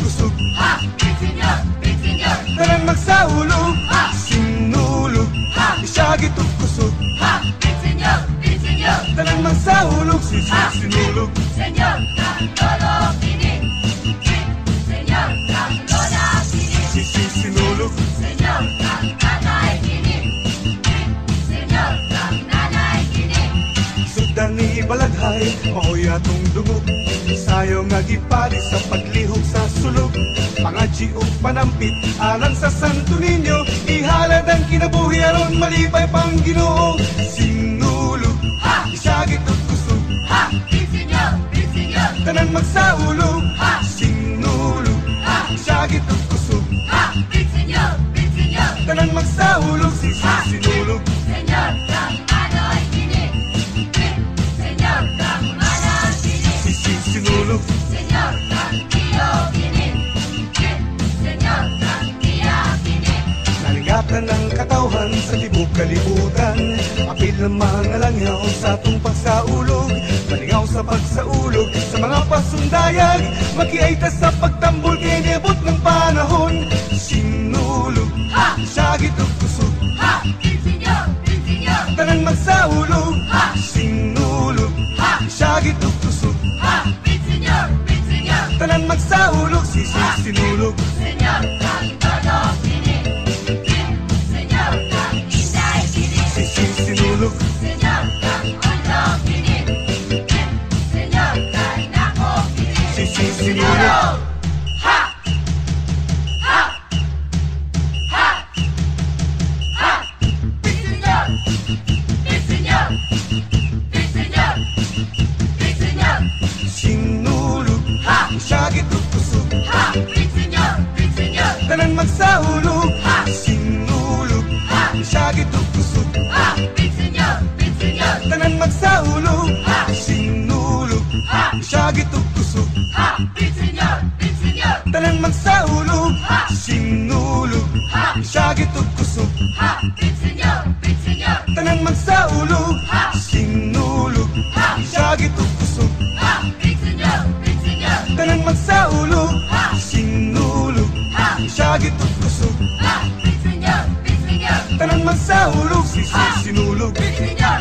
kusog, ha! Big Senyor, Big Senyor, tanan magsaulog, ha! sinulog, ha! isagit ug kusog, Ha! Big Senyor, Big Senyor, tanan magsaulog, sinulog. Senyor, kang lolo kini. Big Senyor, kang lola kini. Sinulog. Senyor, kang nanay kini. Big Senyor, kang nanay kini. Sugdan ni balaghay, maoy atong dungog, sayo nga gipali sa paglihok sa sulog. Pangadji ug panampit alang sa Santo Niño, ihalad ang kinabuhi aron malipay pang Ginoo. Sinulog, Ha! isagit ug kusog, Ha! Big Senyor, Big Senyor, tanan magsaulog, ha! sinulog, Ha! isagit ug kusog, Ha! Big Senyor, Big Senyor, tanan magsaulog, sinulog. Senyor, kang anoy kini. Big Senyor, kang mana kini. Sinulog. Senyor, kang iyo kini. Big Senyor, kang iya kini. Naligatan ng katawhan sa tibok kalibutan, apil ng mga langyaw sa atong pagsaulog. Malingaw sa pagsaulog sa mga pasundayag, makiaita sa pagtambol kay nibot ng panahon. Sinulog, Ha! sagit ug kusog, Ha! Big Senyor, Big Senyor, tanan magsaulog. Ha! Sinulog, Ha! sagit ug kusog, Ha! Big Senyor, Big Senyor, tanan magsaulog. Sinulog. Senyor, kang lolo kini. Big Senyor, kang inday kini. Sinulog. Senyor, kang ulo kini. Big Senyor, kang nako kini. Sinulog. Ha! Ha! Ha! Ha! Big Senyor, Big Senyor, Big Senyor, Big Senyor, Sinulog, Ha! sagit ug kusog, ha! Big Senyor, Big Senyor, tanan magsaulog. Ha! Sinulog, Ha! sagit ug kusog, ha! Big Senyor, Big Senyor, tanan magsaulog. Ha! Sinulog, Ha! sagit ug kusog, ha! Big Senyor, Big Senyor, tanan magsaulog. Ha! Sinulog, Ha! sagit ug kusog, ha! Big Senyor, Big Senyor, tanan magsaulog. Ha! Sinulog, Ha! sagit ug kusog, ha! Big Senyor, Big Senyor, tanan magsaulog. Ha! Sinulog, Ha! sagit ug kusog, ha! Big Senyor, Big Senyor, tanan magsaulog. Sinulog, Big Senyor,